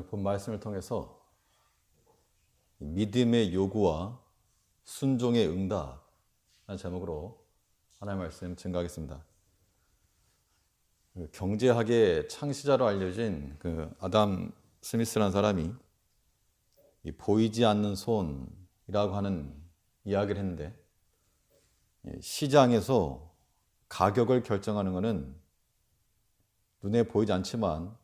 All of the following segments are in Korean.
본 말씀을 통해서 믿음의 요구와 순종의 응답이라는 제목으로 하나님의 말씀 증거하겠습니다. 경제학의 창시자로 알려진 아담 스미스라는 사람이 이 보이지 않는 손이라고 하는 이야기를 했는데, 시장에서 가격을 결정하는 것은 눈에 보이지 않지만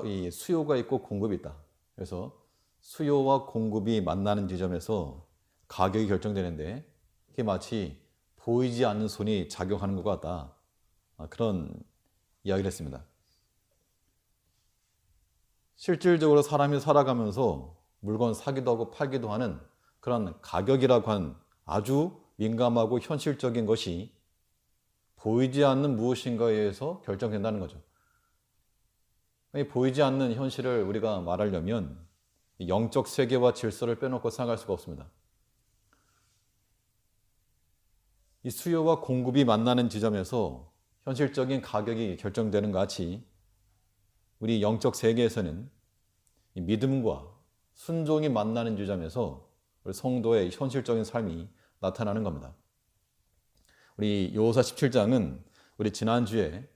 이 수요가 있고 공급이 있다. 그래서 수요와 공급이 만나는 지점에서 가격이 결정되는데, 이게 마치 보이지 않는 손이 작용하는 것 같다. 그런 이야기를 했습니다. 실질적으로 사람이 살아가면서 물건 사기도 하고 팔기도 하는 그런 가격이라고 하는 아주 민감하고 현실적인 것이 보이지 않는 무엇인가에 의해서 결정된다는 거죠. 보이지 않는 현실을 우리가 말하려면 영적 세계와 질서를 빼놓고 생각할 수가 없습니다. 이 수요와 공급이 만나는 지점에서 현실적인 가격이 결정되는 것 같이 우리 영적 세계에서는 이 믿음과 순종이 만나는 지점에서 우리 성도의 현실적인 삶이 나타나는 겁니다. 우리 요호사 17장은 우리 지난주에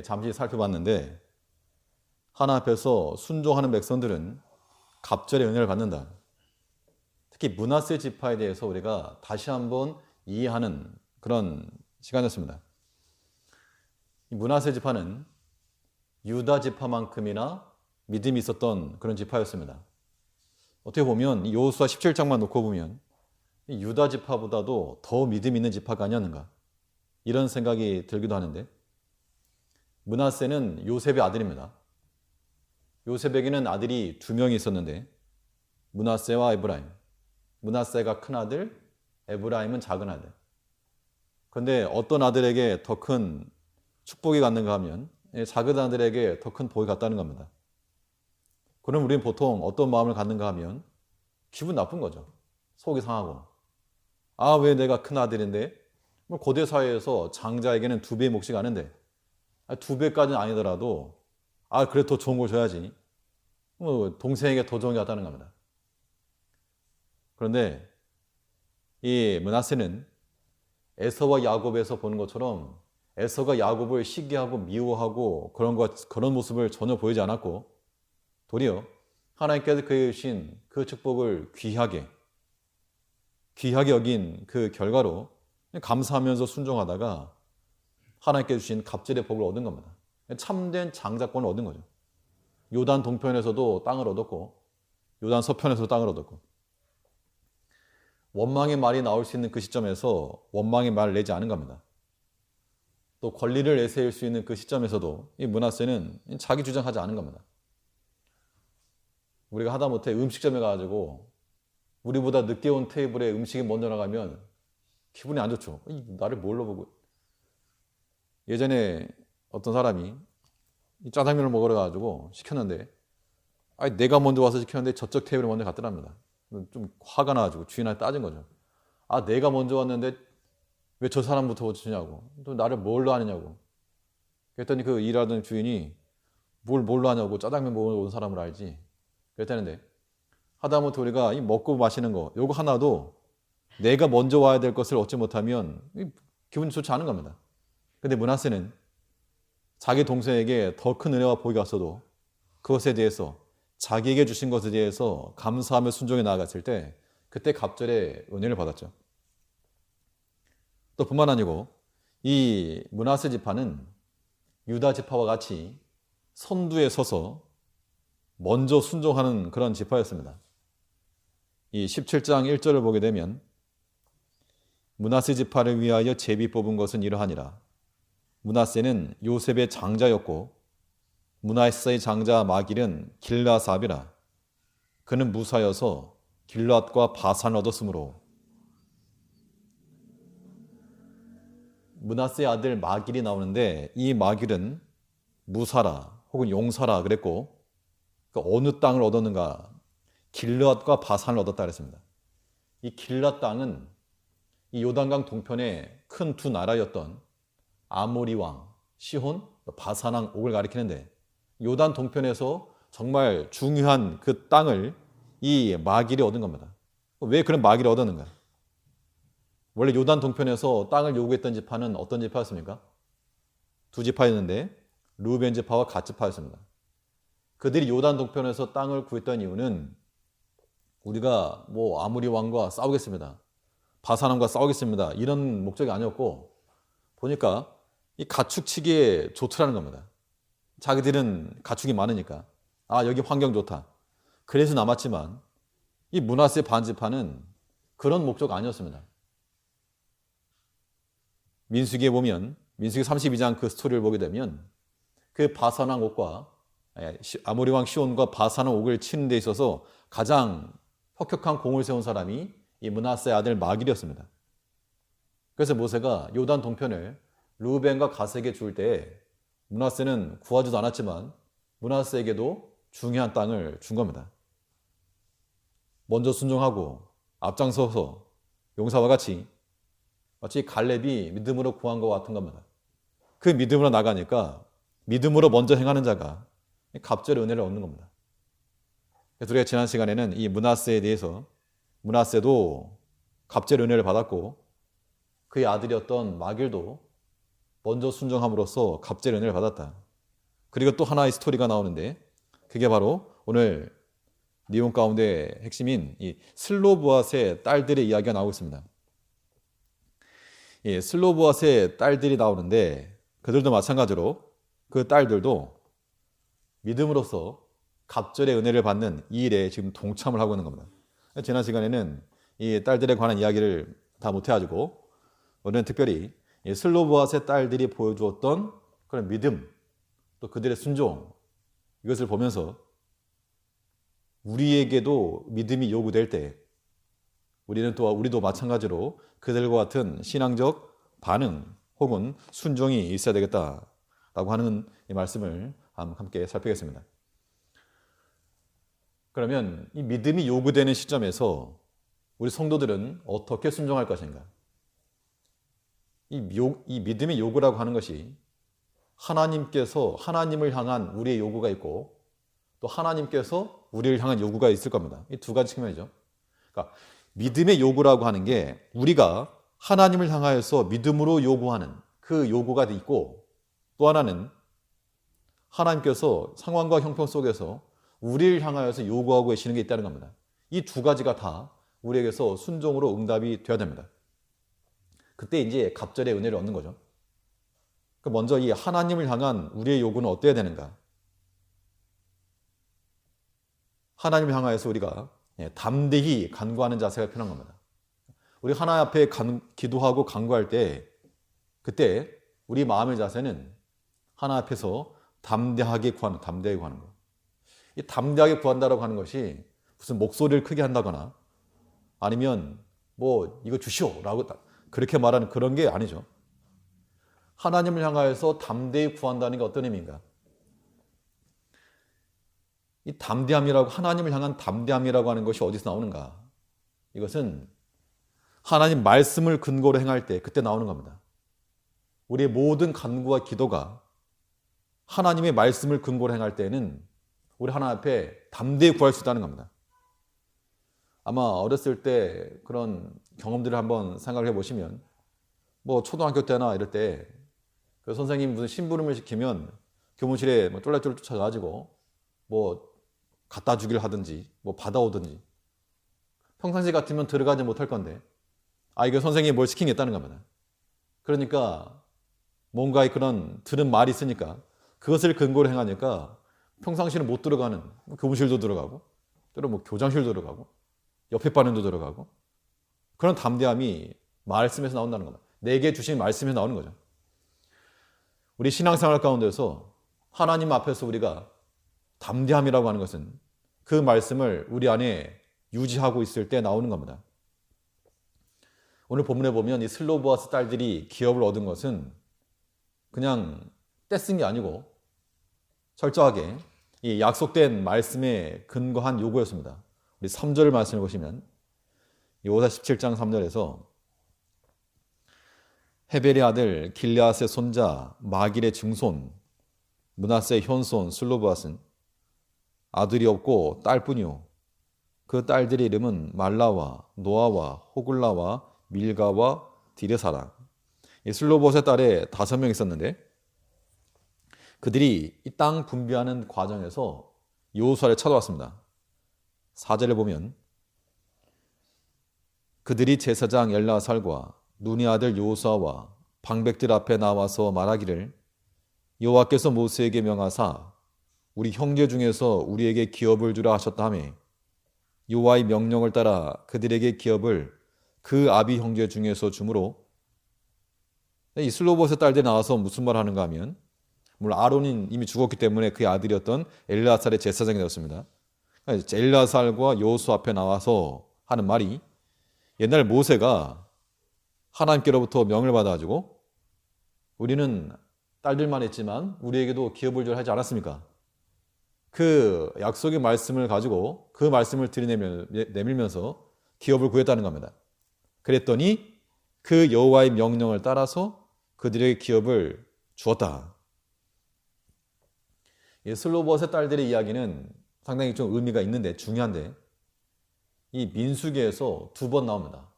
잠시 살펴봤는데, 하나님 앞에서 순종하는 백성들은 갑절의 은혜를 받는다. 특히 므낫세 지파에 대해서 우리가 다시 한번 이해하는 그런 시간이었습니다. 므낫세 지파는 유다 지파만큼이나 믿음이 있었던 그런 지파였습니다. 어떻게 보면 여호수아 17장만 놓고 보면 유다 지파보다도 더 믿음 있는 지파가 아니었는가, 이런 생각이 들기도 하는데, 므낫세는 요셉의 아들입니다. 요셉에게는 아들이 2명이 있었는데, 므낫세와 에브라임. 므낫세가 큰 아들, 에브라임은 작은 아들. 그런데 어떤 아들에게 더 큰 축복이 갔는가 하면 작은 아들에게 더 큰 복이 갔다는 겁니다. 그럼 우리는 보통 어떤 마음을 갖는가 하면 기분 나쁜 거죠. 속이 상하고, 왜 내가 큰 아들인데, 고대 사회에서 장자에게는 2배의 몫이 가는데, 2배까지는 아니더라도 그래 더 좋은 걸 줘야지, 동생에게 더 좋은 게 같다는 겁니다. 그런데 이 므낫세는 에서와 야곱에서 보는 것처럼 에서가 야곱을 시기하고 미워하고 그런 모습을 전혀 보이지 않았고, 도리어 하나님께서 그에게 주신 그 축복을 귀하게 여긴 그 결과로 감사하면서 순종하다가 하나님께 주신 갑절의 복을 얻은 겁니다. 참된 장자권을 얻은 거죠. 요단 동편에서도 땅을 얻었고, 요단 서편에서도 땅을 얻었고, 원망의 말이 나올 수 있는 그 시점에서 원망의 말을 내지 않은 겁니다. 또 권리를 내세울 수 있는 그 시점에서도 이 므낫세는 자기 주장하지 않은 겁니다. 우리가 하다못해 음식점에 가가지고 우리보다 늦게 온 테이블에 음식이 먼저 나가면 기분이 안 좋죠. 나를 뭘로 보고. 예전에 어떤 사람이 짜장면을 먹으러 가지고 시켰는데, 내가 먼저 와서 시켰는데 저쪽 테이블에 먼저 갔더랍니다. 좀 화가 나가지고 주인한테 따진 거죠. 내가 먼저 왔는데 왜 저 사람부터 주냐고, 또 나를 뭘로 하느냐고. 그랬더니 그 일하던 주인이 뭘로 하냐고, 짜장면 먹으러 온 사람을 알지. 그랬다는데, 하다못해 우리가 이 먹고 마시는 거, 요거 하나도 내가 먼저 와야 될 것을 얻지 못하면 기분이 좋지 않은 겁니다. 근데 므낫세는 자기 동생에게 더 큰 은혜와 복이 왔어도 그것에 대해서, 자기에게 주신 것에 대해서 감사하며 순종해 나아갔을 때 그때 갑절의 은혜를 받았죠. 또 뿐만 아니고 이 므낫세 지파는 유다 지파와 같이 선두에 서서 먼저 순종하는 그런 지파였습니다. 이 17장 1절을 보게 되면, 므낫세 지파를 위하여 제비 뽑은 것은 이러하니라. 므낫세는 요셉의 장자였고 므낫세의 장자 마길은 길라삽이라. 그는 무사여서 길랏과 바산을 얻었으므로. 므낫세의 아들 마길이 나오는데, 이 마길은 무사라 혹은 용사라 그랬고, 어느 땅을 얻었는가? 길랏과 바산을 얻었다 그랬습니다. 이 길랏 땅은 이 요단강 동편의 큰 2 나라였던 아모리 왕 시혼, 바산 왕 옥을 가리키는데, 요단 동편에서 정말 중요한 그 땅을 이 마길이 얻은 겁니다. 왜 그런 마길을 얻었는가? 원래 요단 동편에서 땅을 요구했던 지파는 어떤 지파였습니까? 두 지파였는데 르우벤 지파와 갓 지파였습니다. 그들이 요단 동편에서 땅을 구했던 이유는 우리가 뭐 아무리 왕과 싸우겠습니다. 바산왕과 싸우겠습니다. 이런 목적이 아니었고 보니까 이 가축치기에 좋더라는 겁니다. 자기들은 가축이 많으니까 아 여기 환경 좋다. 그래서 남았지만 이 므낫세 반지파는 그런 목적 아니었습니다. 민수기에 보면 민수기 32장 그 스토리를 보게 되면 그 바산왕 옥과 아모리 왕 시온과 바산왕 옥을 치는 데 있어서 가장 혁혁한 공을 세운 사람이 이 므낫세의 아들 마길이었습니다. 그래서 모세가 요단 동편을 르우벤과 갓에게 줄 때 므낫세는 구하지도 않았지만 므낫세에게도 중요한 땅을 준 겁니다. 먼저 순종하고 앞장서서 용사와 같이 마치 갈렙이 믿음으로 구한 것과 같은 겁니다. 그 믿음으로 나가니까 믿음으로 먼저 행하는 자가 갑절의 은혜를 얻는 겁니다. 그래서 우리가 지난 시간에는 이 므낫세에 대해서 므낫세도 갑절의 은혜를 받았고 그의 아들이었던 마길도 먼저 순종함으로써 갑절의 은혜를 받았다. 그리고 또 하나의 스토리가 나오는데 그게 바로 오늘 내용 가운데 핵심인 이 슬로보앗의 딸들의 이야기가 나오고 있습니다. 이 슬로보앗의 딸들이 나오는데 그들도 마찬가지로 그 딸들도 믿음으로써 갑절의 은혜를 받는 이 일에 지금 동참을 하고 있는 겁니다. 지난 시간에는 이 딸들에 관한 이야기를 다 못해가지고 오늘은 특별히 이 슬로보앗의 딸들이 보여주었던 그런 믿음 또 그들의 순종 이것을 보면서 우리에게도 믿음이 요구될 때 우리도 마찬가지로 그들과 같은 신앙적 반응 혹은 순종이 있어야 되겠다라고 하는 이 말씀을 함께 살피겠습니다. 그러면 이 믿음이 요구되는 시점에서 우리 성도들은 어떻게 순종할 것인가? 이 믿음의 요구라고 하는 것이 하나님께서 하나님을 향한 우리의 요구가 있고 또 하나님께서 우리를 향한 요구가 있을 겁니다. 이 두 가지 측면이죠. 그러니까 믿음의 요구라고 하는 게 우리가 하나님을 향하여서 믿음으로 요구하는 그 요구가 있고 또 하나는 하나님께서 상황과 형편 속에서 우리를 향하여서 요구하고 계시는 게 있다는 겁니다. 이 두 가지가 다 우리에게서 순종으로 응답이 되어야 됩니다. 그때 이제 갑절의 은혜를 얻는 거죠. 먼저 이 하나님을 향한 우리의 요구는 어때야 되는가? 하나님을 향하여서 우리가 담대히 간구하는 자세가 필요한 겁니다. 우리 하나님 앞에 기도하고 간구할 때 그때 우리 마음의 자세는 하나님 앞에서 담대하게 구하는 거. 이 담대하게 구한다라고 하는 것이 무슨 목소리를 크게 한다거나 아니면 뭐 이거 주시오라고 그렇게 말하는 그런 게 아니죠. 하나님을 향하여서 담대히 구한다는 게 어떤 의미인가? 이 담대함이라고 하나님을 향한 담대함이라고 하는 것이 어디서 나오는가? 이것은 하나님 말씀을 근거로 행할 때 그때 나오는 겁니다. 우리의 모든 간구와 기도가 하나님의 말씀을 근거로 행할 때는 우리 하나님 앞에 담대히 구할 수 있다는 겁니다. 아마 어렸을 때 그런 경험들을 한번 생각을 해보시면 뭐 초등학교 때나 이럴 때 그 선생님 무슨 심부름을 시키면 교무실에 뭐 쫄래쫄래 쫓아가지고 뭐 갖다 주기를 하든지 뭐 받아오든지 평상시 같으면 들어가지 못할 건데 이거 선생님이 뭘 시키겠다는 겁니다. 그러니까 뭔가 그런 들은 말이 있으니까 그것을 근거로 행하니까 평상시는 못 들어가는 교무실도 들어가고 때로 뭐 교장실도 들어가고 옆에 반응도 들어가고 그런 담대함이 말씀에서 나온다는 겁니다. 내게 주신 말씀에서 나오는 거죠. 우리 신앙생활 가운데서 하나님 앞에서 우리가 담대함이라고 하는 것은 그 말씀을 우리 안에 유지하고 있을 때 나오는 겁니다. 오늘 본문에 보면 이 슬로보아스 딸들이 기업을 얻은 것은 그냥 떼쓴 게 아니고 철저하게 이 약속된 말씀에 근거한 요구였습니다. 우리 3절 말씀을 보시면 여호수아 17장 3절에서 헤벨의 아들 길르앗의 손자 마길의 증손 므낫세의 현손 슬로보앗은 아들이 없고 딸뿐이요. 그 딸들의 이름은 말라와 노아와 호글라와 밀가와 디르사라. 이 슬로봇의 딸에 5명 있었는데 그들이 이 땅 분배하는 과정에서 여호수아를 찾아왔습니다. 4절을 보면 그들이 제사장 엘라살과 눈의 아들 여호수아와 방백들 앞에 나와서 말하기를 여호와께서 모세에게 명하사 우리 형제 중에서 우리에게 기업을 주라 하셨다며 여호와의 명령을 따라 그들에게 기업을 그 아비 형제 중에서 주므로. 이 슬로봇의 딸들이 나와서 무슨 말 하는가 하면, 물론 아론이 이미 죽었기 때문에 그의 아들이었던 엘라살의 제사장이 되었습니다. 엘라살과 여호수아 앞에 나와서 하는 말이, 옛날 모세가 하나님께로부터 명을 받아가지고 우리는 딸들만 했지만 우리에게도 기업을 주라 하지 않았습니까? 그 약속의 말씀을 가지고 그 말씀을 들이내밀면서 기업을 구했다는 겁니다. 그랬더니 그 여호와의 명령을 따라서 그들에게 기업을 주었다. 이 슬로봇의 딸들의 이야기는 상당히 좀 의미가 있는데 중요한데, 이 민수기에서 2번 나옵니다.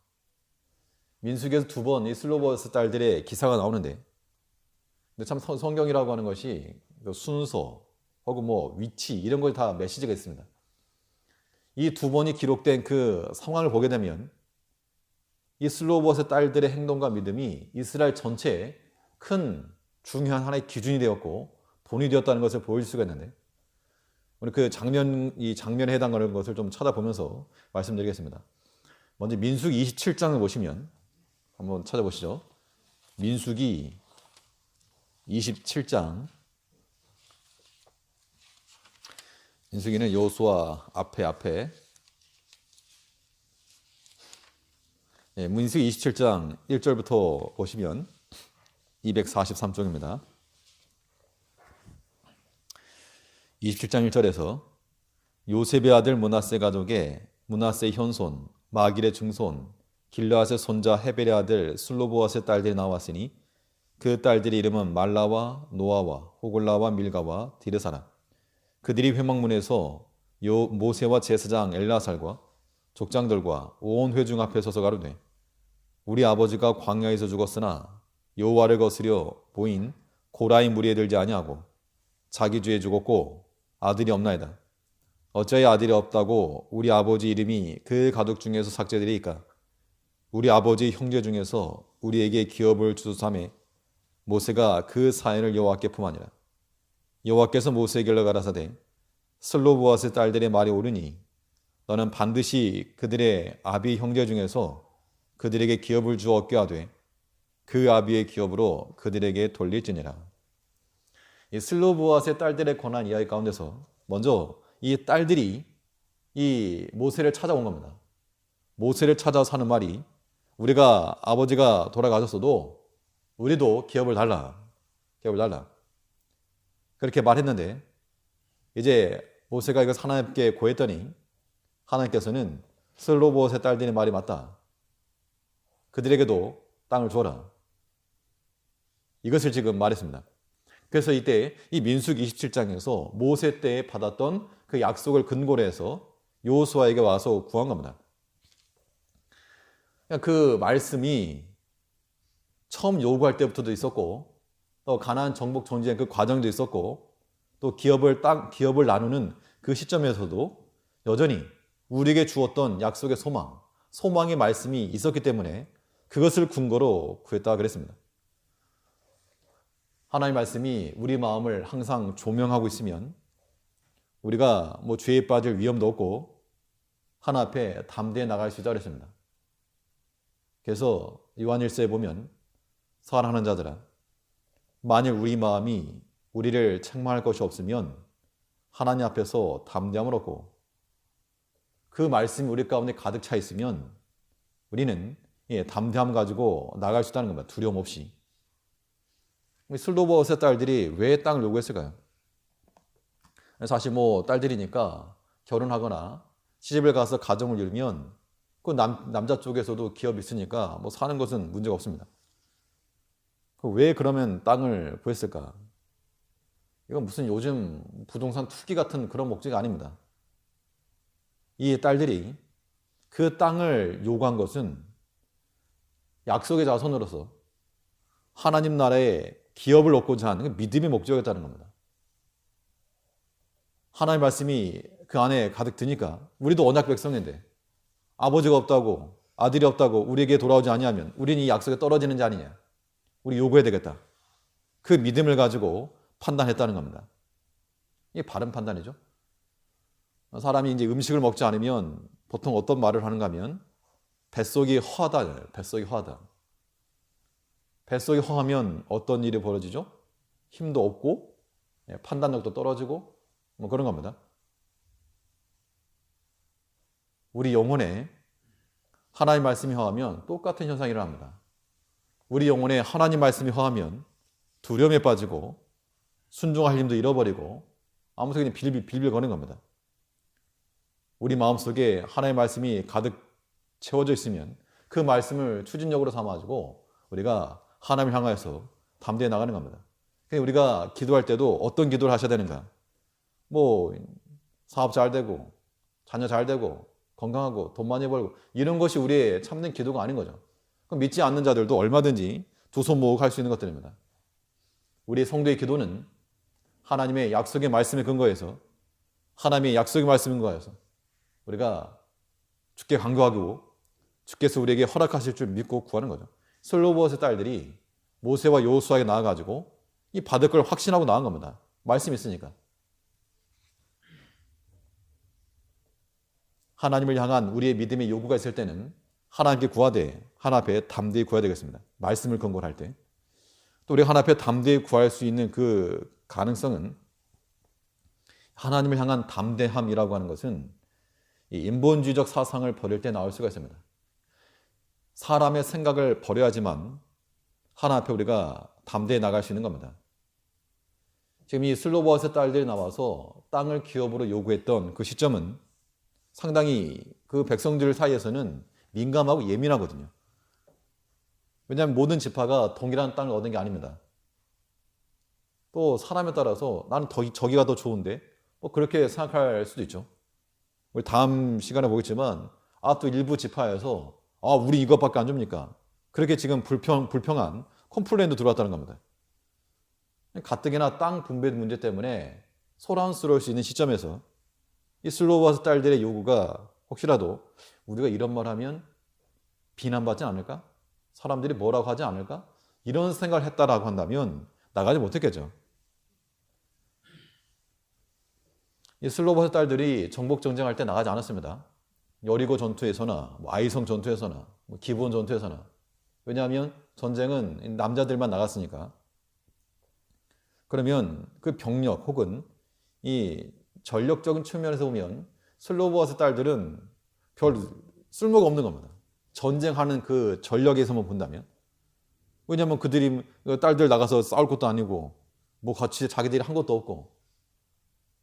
민수기에서 2번 이 슬로봇의 딸들의 기사가 나오는데, 근데 참 성경이라고 하는 것이 순서 혹은 위치 이런 걸 다 메시지가 있습니다. 이 2번이 기록된 그 상황을 보게 되면 이 슬로봇의 딸들의 행동과 믿음이 이스라엘 전체에 큰 중요한 하나의 기준이 되었고 본이 되었다는 것을 보일 수가 있는데, 우리 이 장면에 해당하는 것을 좀 찾아보면서 말씀드리겠습니다. 먼저 민수기 27장을 보시면 한번 찾아보시죠. 민수기 27장. 민수기는 여호수아 앞에. 민수기 27장 1절부터 보시면 243쪽입니다. 27장 1절에서 요셉의 아들 므낫세 가족의 므낫세의 현손 마길의 증손 길르앗의 손자 헤벨의 아들 슬로보앗의 딸들이 나왔으니 그 딸들의 이름은 말라와 노아와 호글라와 밀가와 디르사라. 그들이 회막문에서 모세와 제사장 엘라살과 족장들과 온 회중 앞에 서서 가로되 우리 아버지가 광야에서 죽었으나 여호와를 거스려 보인 고라의 무리에 들지 아니하고 자기 죄에 죽었고 아들이 없나이다. 어찌하여 아들이 없다고 우리 아버지 이름이 그 가족 중에서 삭제되리이까? 우리 아버지 형제 중에서 우리에게 기업을 주소사매 모세가 그 사연을 여호와께 품하니라. 여호와께서 모세에게 가라사대 슬로보앗의 딸들의 말이 옳으니 너는 반드시 그들의 아비 형제 중에서 그들에게 기업을 주어 얻게 하되 그 아비의 기업으로 그들에게 돌릴지니라. 이 슬로보앗의 딸들의 권한 이야기 가운데서 먼저 이 딸들이 이 모세를 찾아온 겁니다. 모세를 찾아서 하는 말이, 우리가 아버지가 돌아가셨어도 우리도 기업을 달라. 그렇게 말했는데 이제 모세가 이걸 하나님께 고했더니 하나님께서는 슬로보앗의 딸들의 말이 맞다. 그들에게도 땅을 주어라. 이것을 지금 말했습니다. 그래서 이때 이 민수기 27장에서 모세 때 받았던 그 약속을 근거로 해서 여호수아에게 와서 구한 겁니다. 그 말씀이 처음 요구할 때부터도 있었고, 또 가나안 정복 전쟁 그 과정도 있었고, 또 기업을 나누는 그 시점에서도 여전히 우리에게 주었던 약속의 소망의 말씀이 있었기 때문에 그것을 근거로 구했다 그랬습니다. 하나님의 말씀이 우리 마음을 항상 조명하고 있으면 우리가 죄에 빠질 위험도 없고 하나님 앞에 담대히 나갈 수 있다고 그랬습니다. 그래서 요한일서에 보면 사랑하는 자들아, 만일 우리 마음이 우리를 책망할 것이 없으면 하나님 앞에서 담대함을 얻고 그 말씀이 우리 가운데 가득 차 있으면 우리는 담대함 가지고 나갈 수 있다는 겁니다. 두려움 없이. 슬로보앗의 딸들이 왜 땅을 요구했을까요? 사실 딸들이니까 결혼하거나 시집을 가서 가정을 이루면 그 남자 쪽에서도 기업이 있으니까 사는 것은 문제가 없습니다. 왜 그러면 땅을 구했을까? 이건 무슨 요즘 부동산 투기 같은 그런 목적이 아닙니다. 이 딸들이 그 땅을 요구한 것은 약속의 자손으로서 하나님 나라의 기업을 얻고자 하는 믿음의 목적이었다는 겁니다. 하나님의 말씀이 그 안에 가득 드니까 우리도 언약 백성인데 아버지가 없다고 아들이 없다고 우리에게 돌아오지 아니하면 우리는 이 약속에 떨어지는 자 아니냐. 우리 요구해야 되겠다. 그 믿음을 가지고 판단했다는 겁니다. 이게 바른 판단이죠. 사람이 이제 음식을 먹지 않으면 보통 어떤 말을 하는가 하면 뱃속이 허하다. 뱃속이 허하다. 뱃속이 허하면 어떤 일이 벌어지죠? 힘도 없고 판단력도 떨어지고 뭐 그런 겁니다. 우리 영혼에 하나님 말씀이 허하면 똑같은 현상이 일어납니다. 우리 영혼에 하나님 말씀이 허하면 두려움에 빠지고 순종할 힘도 잃어버리고 아무튼 그냥 빌빌 거는 겁니다. 우리 마음속에 하나님의 말씀이 가득 채워져 있으면 그 말씀을 추진력으로 삼아가지고 우리가 하나님을 향하여서 담대히 나가는 겁니다. 우리가 기도할 때도 어떤 기도를 하셔야 되는가? 뭐 사업 잘 되고 자녀 잘 되고 건강하고 돈 많이 벌고 이런 것이 우리의 참된 기도가 아닌 거죠. 그럼 믿지 않는 자들도 얼마든지 두 손 모으고 할 수 있는 것들입니다. 우리의 성도의 기도는 하나님의 약속의 말씀에 근거해서 하나님의 약속의 말씀에 근거해서 우리가 주께 간구하고 주께서 우리에게 허락하실 줄 믿고 구하는 거죠. 슬로보스의 딸들이 모세와 여호수아에게 나와가지고 이 받을 걸 확신하고 나온 겁니다. 말씀이 있으니까. 하나님을 향한 우리의 믿음의 요구가 있을 때는 하나님께 구하되 하나님 앞에 담대히 구해야 되겠습니다. 말씀을 근거로 할 때. 또 우리가 하나님 앞에 담대히 구할 수 있는 그 가능성은 하나님을 향한 담대함이라고 하는 것은 이 인본주의적 사상을 버릴 때 나올 수가 있습니다. 사람의 생각을 버려야지만 하나님 앞에 우리가 담대히 나갈 수 있는 겁니다. 지금 이 슬로보아스의 딸들이 나와서 땅을 기업으로 요구했던 그 시점은 상당히 그 백성들 사이에서는 민감하고 예민하거든요. 왜냐하면 모든 지파가 동일한 땅을 얻는 게 아닙니다. 또 사람에 따라서 나는 저기가 더 좋은데 뭐 그렇게 생각할 수도 있죠. 우리 다음 시간에 보겠지만 또 일부 지파에서 우리 이것밖에 안 줍니까? 그렇게 지금 불평한 컴플레인도 들어왔다는 겁니다. 가뜩이나 땅 분배 문제 때문에 소란스러울 수 있는 시점에서 이 슬로바스 딸들의 요구가 혹시라도 우리가 이런 말 하면 비난받지 않을까? 사람들이 뭐라고 하지 않을까? 이런 생각을 했다라고 한다면 나가지 못했겠죠. 이 슬로바스 딸들이 정복 전쟁할 때 나가지 않았습니다. 여리고 전투에서나 아이성 전투에서나 기브온 전투에서나. 왜냐하면 전쟁은 남자들만 나갔으니까. 그러면 그 병력 혹은 이 전력적인 측면에서 보면 슬로보아스 딸들은 별 쓸모가 없는 겁니다. 전쟁하는 그 전력에서만 본다면. 왜냐하면 그들이 딸들 나가서 싸울 것도 아니고 뭐 같이 자기들이 한 것도 없고.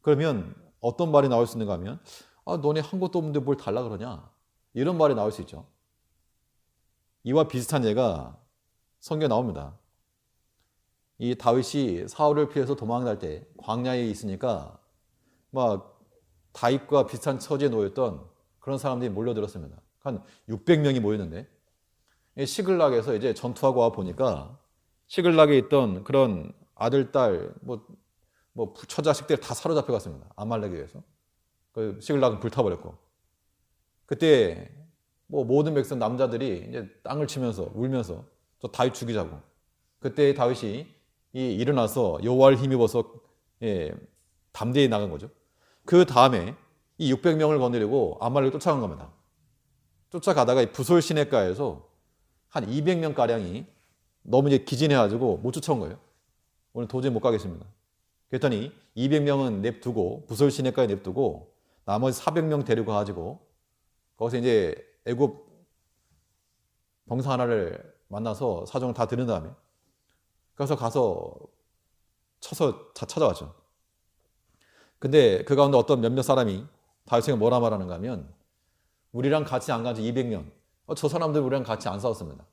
그러면 어떤 말이 나올 수 있는가 하면 너네 한 것도 없는데 뭘 달라 그러냐? 이런 말이 나올 수 있죠. 이와 비슷한 예가 성경에 나옵니다. 이 다윗이 사울을 피해서 도망갈 때 광야에 있으니까 막 다윗과 비슷한 처지에 놓였던 그런 사람들이 몰려들었습니다. 한 600명이 모였는데 시글락에서 이제 전투하고 와 보니까 시글락에 있던 그런 아들, 딸, 뭐 처자식들 다 사로잡혀 갔습니다. 아말렉에 의해서. 그 시글락은 불타버렸고. 그때 뭐 모든 백성 남자들이 이제 땅을 치면서 울면서 저 다윗 죽이자고. 그때 다윗이 일어나서 여호와를 힘입어서 담대히 나간 거죠. 그 다음에 이 600명을 거느리고 아말렉을 쫓아간 겁니다. 쫓아가다가 이 부솔 시내가에서 한 200명 가량이 너무 이제 기진해가지고 못 쫓아온 거예요. 오늘 도저히 못 가겠습니다. 그랬더니 200명은 냅두고 부솔 시내가에 냅두고 나머지 400명 데리고 가지고 거기서 이제 애굽 병사 하나를 만나서 사정을 다 들은 다음에 그래서 가서 쳐서 찾아왔죠. 근데 그 가운데 어떤 몇몇 사람이 다윗에게 뭐라 말하는가 하면 우리랑 같이 안 간 지 200년. 저 사람들 우리랑 같이 안 싸웠습니다.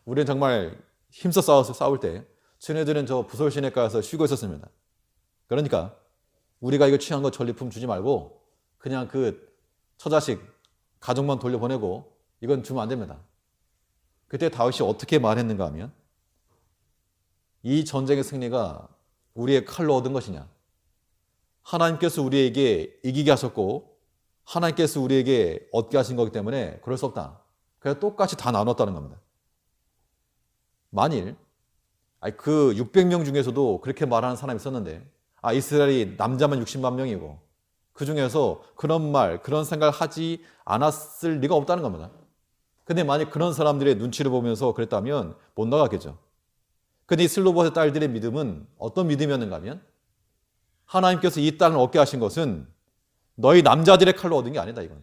우리는 정말 힘써 싸울 때 쟤네들은 저 부솔 시내가에서 쉬고 있었습니다. 그러니까 우리가 이거 취한 거 전리품 주지 말고 그냥 그 처자식 가족만 돌려보내고 이건 주면 안 됩니다. 그때 다윗이 어떻게 말했는가 하면 이 전쟁의 승리가 우리의 칼로 얻은 것이냐? 하나님께서 우리에게 이기게 하셨고 하나님께서 우리에게 얻게 하신 거기 때문에 그럴 수 없다. 그래서 똑같이 다 나눴다는 겁니다. 만일 그 600명 중에서도 그렇게 말하는 사람이 있었는데 이스라엘이 남자만 60만 명이고 그 중에서 그런 말, 그런 생각을 하지 않았을 리가 없다는 겁니다. 근데 만약 그런 사람들의 눈치를 보면서 그랬다면 못 나가겠죠. 근데 이 슬로봇의 딸들의 믿음은 어떤 믿음이었는가 하면 하나님께서 이 땅을 얻게 하신 것은 너희 남자들의 칼로 얻은 게 아니다 이건.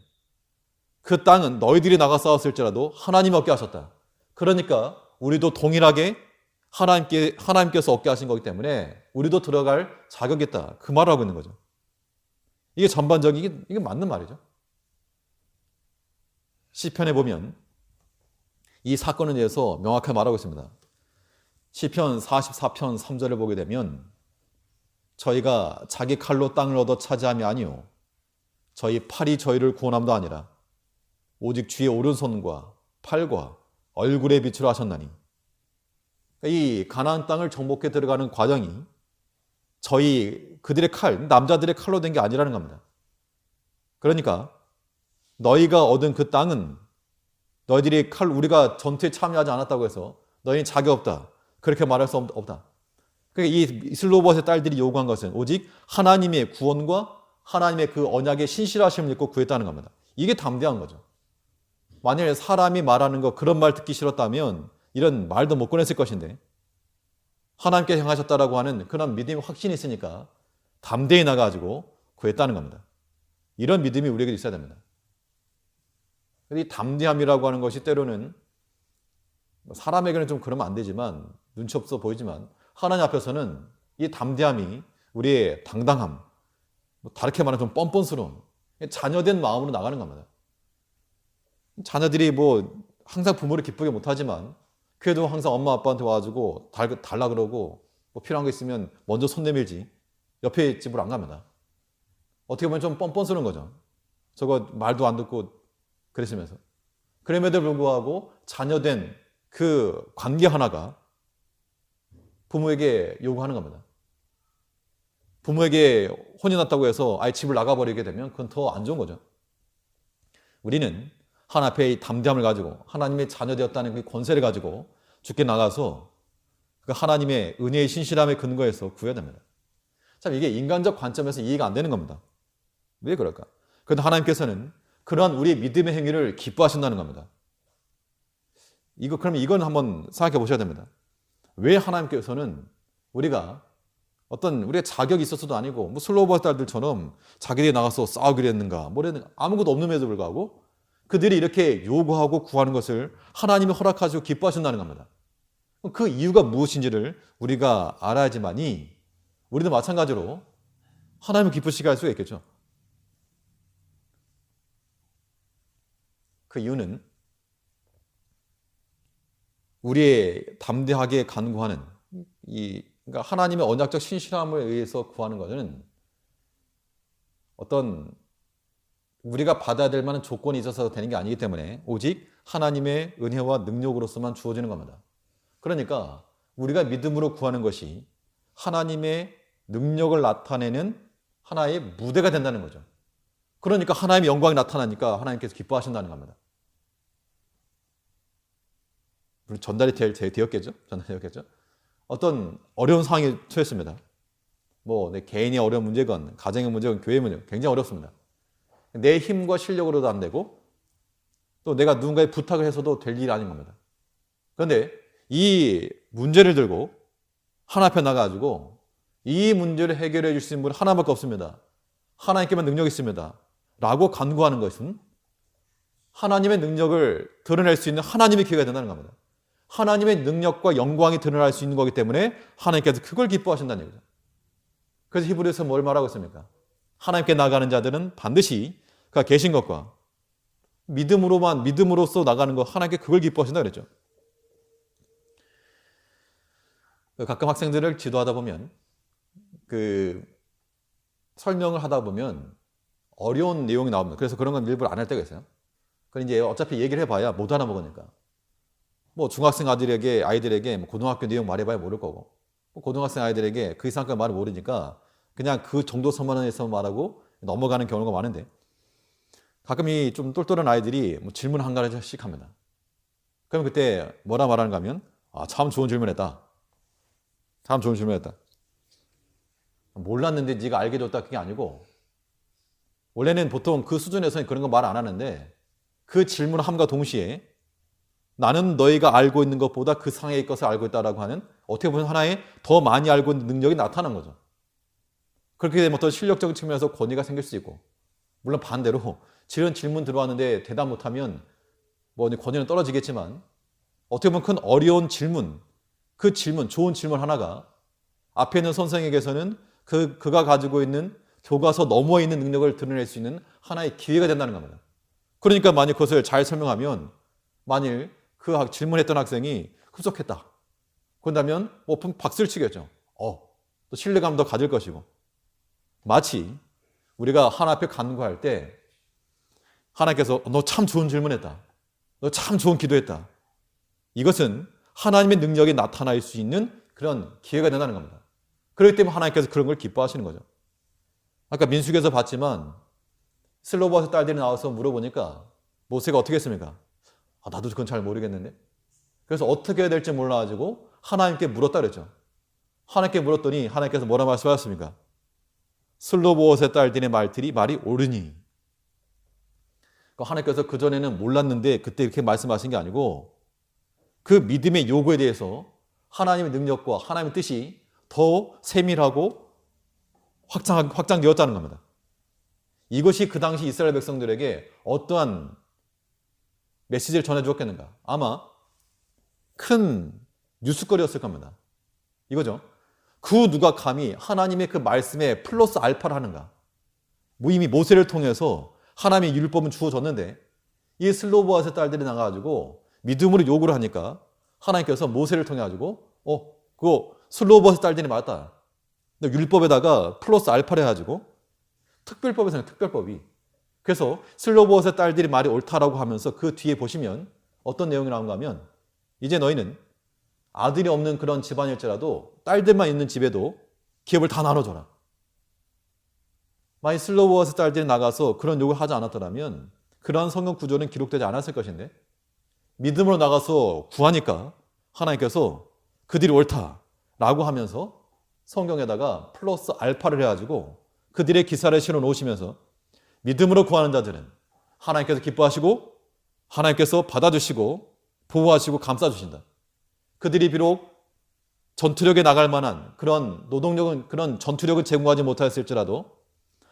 그 땅은 너희들이 나가 싸웠을지라도 하나님이 얻게 하셨다. 그러니까 우리도 동일하게 하나님께서 얻게 하신 거기 때문에 우리도 들어갈 자격이 있다. 그 말을 하고 있는 거죠. 이게 전반적인 이게 맞는 말이죠. 시편에 보면 이 사건에 대해서 명확하게 말하고 있습니다. 시편 44편 3절을 보게 되면 저희가 자기 칼로 땅을 얻어 차지함이 아니요 저희 팔이 저희를 구원함도 아니라 오직 주의 오른손과 팔과 얼굴의 빛으로 하셨나니 이 가나안 땅을 정복해 들어가는 과정이 그들의 칼, 남자들의 칼로 된 게 아니라는 겁니다. 그러니까 너희가 얻은 그 땅은 너희들이 우리가 전투에 참여하지 않았다고 해서 너희는 자격 없다. 그렇게 말할 수 없다. 그러니까 이 슬로봇의 딸들이 요구한 것은 오직 하나님의 구원과 하나님의 그 언약의 신실하심을 믿고 구했다는 겁니다. 이게 담대한 거죠. 만약에 사람이 말하는 거 그런 말 듣기 싫었다면 이런 말도 못 꺼냈을 것인데 하나님께 향하셨다라고 하는 그런 믿음의 확신이 있으니까 담대히 나가지고 구했다는 겁니다. 이런 믿음이 우리에게 있어야 됩니다. 이 담대함이라고 하는 것이 때로는 사람에게는 좀 그러면 안 되지만 눈치 없어 보이지만 하나님 앞에서는 이 담대함이 우리의 당당함, 다르게 말하면 좀 뻔뻔스러운 자녀된 마음으로 나가는 겁니다. 자녀들이 항상 부모를 기쁘게 못하지만 그래도 항상 엄마 아빠한테 와가지고 달라 그러고 필요한 거 있으면 먼저 손 내밀지 옆에 집으로 안 갑니다. 어떻게 보면 좀 뻔뻔스러운 거죠. 저거 말도 안 듣고 그랬으면서. 그럼에도 불구하고 자녀된 그 관계 하나가 부모에게 요구하는 겁니다. 부모에게 혼이 났다고 해서 아예 집을 나가버리게 되면 그건 더 안 좋은 거죠. 우리는 하나님 앞에 이 담대함을 가지고 하나님의 자녀되었다는 그 권세를 가지고 주께 나가서 그 하나님의 은혜의 신실함에 근거해서 구해야 됩니다. 참 이게 인간적 관점에서 이해가 안 되는 겁니다. 왜 그럴까? 그런데 하나님께서는 그러한 우리의 믿음의 행위를 기뻐하신다는 겁니다. 그러면 이건 한번 생각해 보셔야 됩니다. 왜 하나님께서는 우리가 우리의 자격이 있어서도 아니고 슬로봇 딸들처럼 자기들이 나가서 싸우기로 했는가 아무것도 없는데도 불구하고 그들이 이렇게 요구하고 구하는 것을 하나님이 허락하시고 기뻐하신다는 겁니다. 그 이유가 무엇인지를 우리가 알아야지만이 우리도 마찬가지로 하나님을 기쁘시게 할 수가 있겠죠. 그 이유는 우리의 담대하게 간구하는 그러니까 하나님의 언약적 신실함을 의해서 구하는 것은 어떤 우리가 받아야 될 만한 조건이 있어서 되는 게 아니기 때문에 오직 하나님의 은혜와 능력으로서만 주어지는 겁니다. 그러니까 우리가 믿음으로 구하는 것이 하나님의 능력을 나타내는 하나의 무대가 된다는 거죠. 그러니까 하나님의 영광이 나타나니까 하나님께서 기뻐하신다는 겁니다. 물론 전달이 되었겠죠? 어떤 어려운 상황에 처했습니다. 내 개인의 어려운 문제건 가정의 문제건 교회의 문제건 굉장히 어렵습니다. 내 힘과 실력으로도 안 되고 또 내가 누군가의 부탁을 해서도 될 일이 아닌 겁니다. 그런데 이 문제를 들고 하나님 앞에 나가가지고 이 문제를 해결해 주실 분 하나밖에 없습니다. 하나님께만 능력이 있습니다. 라고 간구하는 것은 하나님의 능력을 드러낼 수 있는 하나님의 기회가 된다는 겁니다. 하나님의 능력과 영광이 드러날 수 있는 거기 때문에 하나님께서 그걸 기뻐하신다는 얘기죠. 그래서 히브리서 뭘 말하고 있습니까? 하나님께 나가는 자들은 반드시 그가 계신 것과 믿음으로서 나가는 것 하나님께 그걸 기뻐하신다 그랬죠. 가끔 학생들을 지도하다 보면 설명을 하다 보면 어려운 내용이 나옵니다. 그래서 그런 건 일부러 안 할 때가 있어요. 그럼 이제 어차피 얘기를 해봐야 못 하나 먹으니까. 뭐 중학생 아이들에게 뭐 고등학교 내용 말해봐야 모를 거고, 뭐 고등학생 아이들에게 그 이상까지 말을 모르니까 그냥 그 정도 선만에서 말하고 넘어가는 경우가 많은데, 가끔 이 좀 똘똘한 아이들이 뭐 질문 한 가지씩 합니다. 그럼 그때 뭐라 말하는가 하면, 참 좋은 질문했다. 참 좋은 질문했다. 몰랐는데 네가 알게 줬다, 그게 아니고, 원래는 보통 그 수준에서는 그런 거 말 안 하는데, 그 질문함과 동시에 나는 너희가 알고 있는 것보다 그 상해의 것을 알고 있다라고 하는, 어떻게 보면 하나의 더 많이 알고 있는 능력이 나타나는 거죠. 그렇게 되면 어떤 실력적인 측면에서 권위가 생길 수 있고, 물론 반대로 이런 질문 들어왔는데 대답 못하면 뭐 권위는 떨어지겠지만, 어떻게 보면 큰 어려운 질문, 그 질문, 좋은 질문 하나가 앞에 있는 선생에게서는 그가 가지고 있는 교과서 너머에 있는 능력을 드러낼 수 있는 하나의 기회가 된다는 겁니다. 그러니까 만약 그것을 잘 설명하면, 만일 그 질문했던 학생이 흡족했다, 그런다면 박수를 치겠죠. 또 신뢰감도 가질 것이고, 마치 우리가 하나님 앞에 간구할 때 하나님께서 너 참 좋은 질문했다, 너 참 좋은 기도했다, 이것은 하나님의 능력이 나타날 수 있는 그런 기회가 된다는 겁니다. 그렇기 때문에 하나님께서 그런 걸 기뻐하시는 거죠. 아까 민수기에서 봤지만 슬로바스 딸들이 나와서 물어보니까 모세가 어떻게 했습니까? 나도 그건 잘 모르겠는데. 그래서 어떻게 해야 될지 몰라가지고 하나님께 물었다 그랬죠. 하나님께 물었더니 하나님께서 뭐라 말씀하셨습니까? 슬로보옷의 딸들의 말이 옳으니. 하나님께서 그전에는 몰랐는데 그때 이렇게 말씀하신 게 아니고, 그 믿음의 요구에 대해서 하나님의 능력과 하나님의 뜻이 더 세밀하고 확장되었다는 겁니다. 이것이 그 당시 이스라엘 백성들에게 어떠한 메시지를 전해주었겠는가? 아마 큰 뉴스거리였을 겁니다. 이거죠. 그 누가 감히 하나님의 그 말씀에 플러스 알파를 하는가? 이미 모세를 통해서 하나님의 율법은 주어졌는데 이 슬로보아스의 딸들이 나가가지고 믿음으로 요구를 하니까 하나님께서 모세를 통해 가지고 그거 슬로보아스의 딸들이 맞다, 율법에다가 플러스 알파를 해가지고 특별법이 생겨요. 특별법이. 그래서 슬로보아스의 딸들이 말이 옳다라고 하면서 그 뒤에 보시면 어떤 내용이 나온가 하면, 이제 너희는 아들이 없는 그런 집안일지라도 딸들만 있는 집에도 기업을 다 나눠줘라. 만약 슬로보아스 딸들이 나가서 그런 요구를 하지 않았더라면 그러한 성경 구조는 기록되지 않았을 것인데, 믿음으로 나가서 구하니까 하나님께서 그들이 옳다라고 하면서 성경에다가 플러스 알파를 해가지고 그들의 기사를 실어 놓으시면서 믿음으로 구하는 자들은 하나님께서 기뻐하시고 하나님께서 받아주시고 보호하시고 감싸주신다. 그들이 비록 전투력에 나갈 만한 그런 노동력은, 그런 전투력을 제공하지 못하였을지라도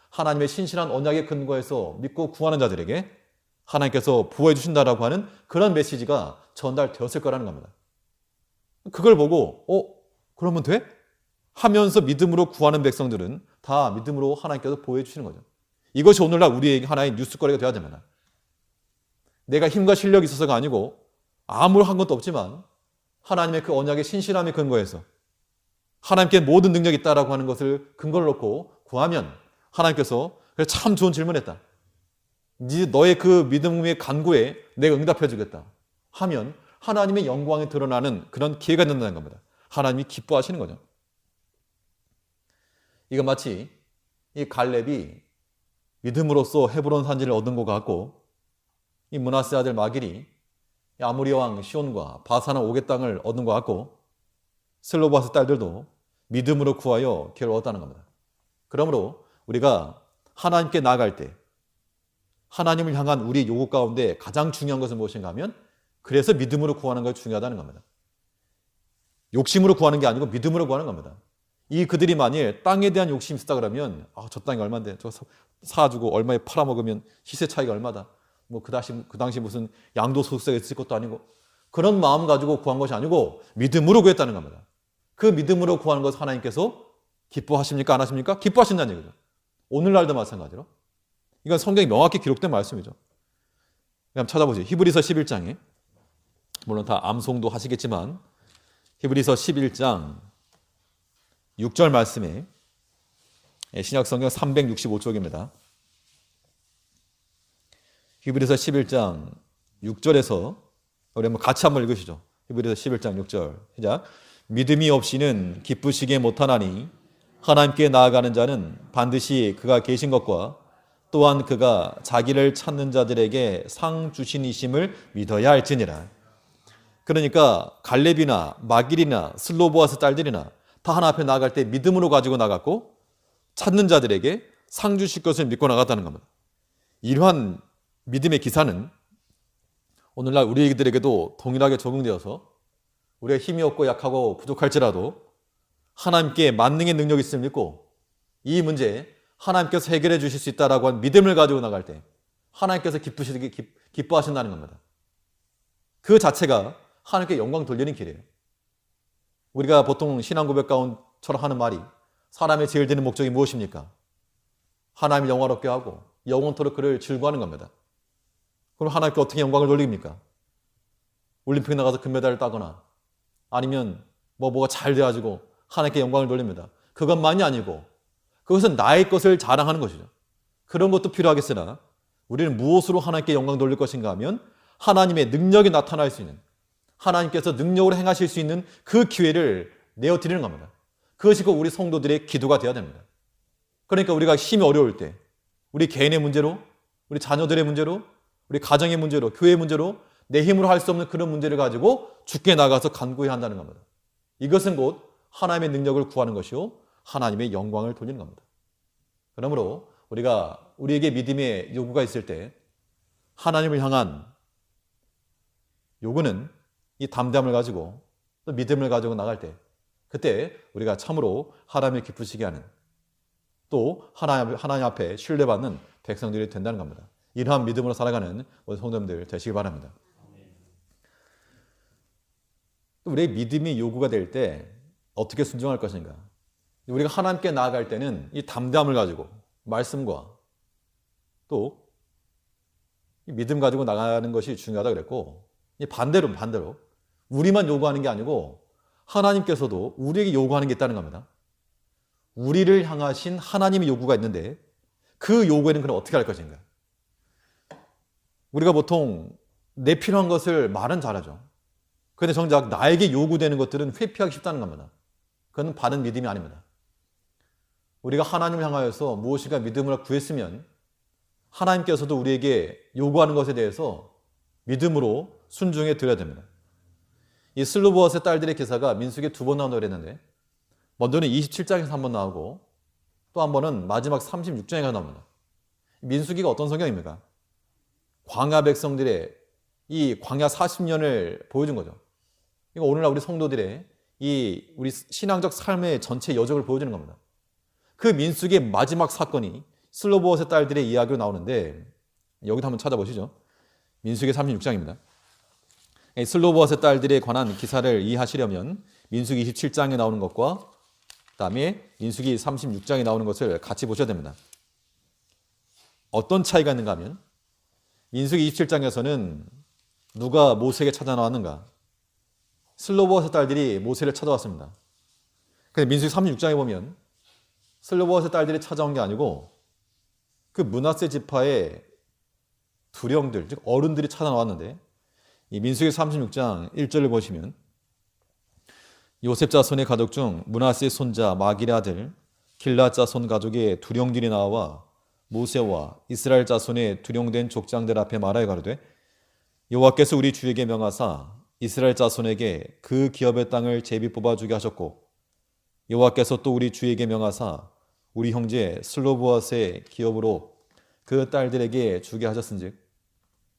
하나님의 신실한 언약의 근거에서 믿고 구하는 자들에게 하나님께서 보호해 주신다라고 하는 그런 메시지가 전달되었을 거라는 겁니다. 그걸 보고 그러면 돼? 하면서 믿음으로 구하는 백성들은 다 믿음으로 하나님께서 보호해 주시는 거죠. 이것이 오늘날 우리에게 하나의 뉴스거리가 되어야 됩니다. 내가 힘과 실력이 있어서가 아니고 아무한 것도 없지만 하나님의 그 언약의 신실함의 근거에서 하나님께 모든 능력이 있다라고 하는 것을 근거를 놓고 구하면 하나님께서 참 좋은 질문했다, 너의 그 믿음의 간구에 내가 응답해 주겠다 하면 하나님의 영광이 드러나는 그런 기회가 된다는 겁니다. 하나님이 기뻐하시는 거죠. 이거 마치 이 갈렙이 믿음으로써 헤브론 산지를 얻은 것 같고, 이 므낫세 아들 마길이 아모리 왕 시온과 바산의 옥의 땅을 얻은 것 같고, 슬로바스 딸들도 믿음으로 구하여 기회를 얻었다는 겁니다. 그러므로 우리가 하나님께 나아갈 때 하나님을 향한 우리 요구 가운데 가장 중요한 것은 무엇인가 하면, 그래서 믿음으로 구하는 것이 중요하다는 겁니다. 욕심으로 구하는 게 아니고 믿음으로 구하는 겁니다. 그들이 만일 땅에 대한 욕심이 있었다 그러면 저 땅이 얼마인데 저거 사가지고 얼마에 팔아먹으면 시세 차이가 얼마다, 그 당시 무슨 양도소득세가 있을 것도 아니고, 그런 마음 가지고 구한 것이 아니고 믿음으로 구했다는 겁니다. 그 믿음으로 구하는 것을 하나님께서 기뻐하십니까? 안 하십니까? 기뻐하신다는 얘기죠. 오늘날도 마찬가지로. 이건 성경에 명확히 기록된 말씀이죠. 그럼 찾아보세요. 히브리서 11장에, 물론 다 암송도 하시겠지만 히브리서 11장 6절 말씀에 신약성경 365쪽입니다. 히브리서 11장 6절에서 우리 한번 같이 한번 읽으시죠. 히브리서 11장 6절 시작. 믿음이 없이는 기쁘시게 못하나니 하나님께 나아가는 자는 반드시 그가 계신 것과 또한 그가 자기를 찾는 자들에게 상 주신이심을 믿어야 할지니라. 그러니까 갈렙이나 마길이나 슬로보아스 딸들이나 다 하나 앞에 나아갈 때 믿음으로 가지고 나갔고 찾는 자들에게 상 주실 것을 믿고 나갔다는 겁니다. 이러한 믿음의 기사는 오늘날 우리들에게도 동일하게 적용되어서 우리가 힘이 없고 약하고 부족할지라도 하나님께 만능의 능력이 있음을 믿고 이 문제 하나님께서 해결해 주실 수 있다라고 한 믿음을 가지고 나갈 때 하나님께서 기뻐하신다는 겁니다. 그 자체가 하나님께 영광 돌리는 길이에요. 우리가 보통 신앙 고백 가운처럼 하는 말이 사람의 제일 되는 목적이 무엇입니까? 하나님을 영화롭게 하고 영원토록 그를 즐거워하는 겁니다. 그럼 하나님께 어떻게 영광을 돌립니까? 올림픽에 나가서 금메달을 따거나 아니면 뭐가 잘 돼가지고 하나님께 영광을 돌립니다. 그것만이 아니고 그것은 나의 것을 자랑하는 것이죠. 그런 것도 필요하겠으나 우리는 무엇으로 하나님께 영광 돌릴 것인가 하면 하나님의 능력이 나타날 수 있는 하나님께서 능력으로 행하실 수 있는 그 기회를 내어드리는 겁니다. 그것이 곧 우리 성도들의 기도가 되어야 됩니다. 그러니까 우리가 힘이 어려울 때 우리 개인의 문제로 우리 자녀들의 문제로 우리 가정의 문제로 교회의 문제로 내 힘으로 할 수 없는 그런 문제를 가지고 주께 나가서 간구해야 한다는 겁니다. 이것은 곧 하나님의 능력을 구하는 것이요 하나님의 영광을 돌리는 겁니다. 그러므로 우리가 우리에게 믿음의 요구가 있을 때 하나님을 향한 요구는 이 담대함을 가지고 또 믿음을 가지고 나갈 때 그때 우리가 참으로 하나님을 기쁘시게 하는 또 하나님 앞에 신뢰받는 백성들이 된다는 겁니다. 이러한 믿음으로 살아가는 우리 성도님들 되시기 바랍니다. 우리의 믿음이 요구가 될 때 어떻게 순종할 것인가? 우리가 하나님께 나아갈 때는 이 담대함을 가지고 말씀과 또 이 믿음 가지고 나가는 것이 중요하다 그랬고 반대로 우리만 요구하는 게 아니고 하나님께서도 우리에게 요구하는 게 있다는 겁니다. 우리를 향하신 하나님의 요구가 있는데 그 요구에는 그럼 어떻게 할 것인가? 우리가 보통 내 필요한 것을 말은 잘하죠. 그런데 정작 나에게 요구되는 것들은 회피하기 쉽다는 겁니다. 그건 바른 믿음이 아닙니다. 우리가 하나님을 향하여서 무엇인가 믿음으로 구했으면 하나님께서도 우리에게 요구하는 것에 대해서 믿음으로 순종해 드려야 됩니다. 이 슬로보아스의 딸들의 기사가 민수기에 2번 나온다고 그랬는데 먼저는 27장에서 한 번 나오고 또 한 번은 마지막 36장에 나옵니다. 민수기가 어떤 성경입니까? 광야 백성들의 이 광야 40년을 보여준 거죠. 이거 오늘날 우리 성도들의 이 우리 신앙적 삶의 전체 여정을 보여주는 겁니다. 그 민수기의 마지막 사건이 슬로보아스의 딸들의 이야기로 나오는데 여기도 한번 찾아보시죠. 민수기 36장입니다. 슬로보아스의 딸들에 관한 기사를 이해하시려면 민수기 27장에 나오는 것과 그다음에 민수기 36장에 나오는 것을 같이 보셔야 됩니다. 어떤 차이가 있는가 하면 민수기 27장에서는 누가 모세에게 찾아 나왔는가? 슬로보아스 딸들이 모세를 찾아왔습니다. 근데 민수기 36장에 보면 슬로보아스 딸들이 찾아온 게 아니고 그 므낫세 지파의 두령들, 즉 어른들이 찾아 나왔는데 이 민수기 36장 1절을 보시면 요셉 자손의 가족 중 므낫세의 손자 마길의 아들 길앗 자손 가족의 두령들이 나와 모세와 이스라엘 자손의 두령된 족장들 앞에 말하여 가로되 여호와께서 우리 주에게 명하사 이스라엘 자손에게 그 기업의 땅을 제비 뽑아주게 하셨고 여호와께서 또 우리 주에게 명하사 우리 형제 슬로보아스의 기업으로 그 딸들에게 주게 하셨은즉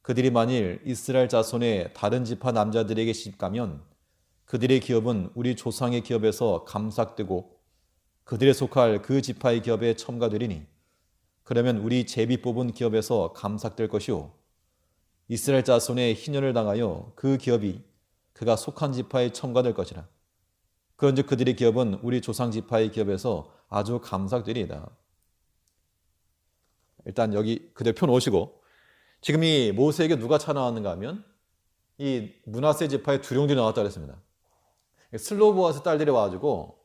그들이 만일 이스라엘 자손의 다른 지파 남자들에게 시집가면 그들의 기업은 우리 조상의 기업에서 감삭되고 그들에 속할 그 지파의 기업에 첨가되리니 그러면 우리 제비 뽑은 기업에서 감삭될 것이요 이스라엘 자손의 희년을 당하여 그 기업이 그가 속한 지파에 첨가될 것이라. 그런즉 그들의 기업은 우리 조상 지파의 기업에서 아주 감삭되리이다. 일단 여기 그대로 펴놓으시고 지금 이 모세에게 누가 찾아왔는가 하면 이 므낫세 지파의 두령들이 나왔다 그랬습니다. 슬로보아스 딸들이 와가지고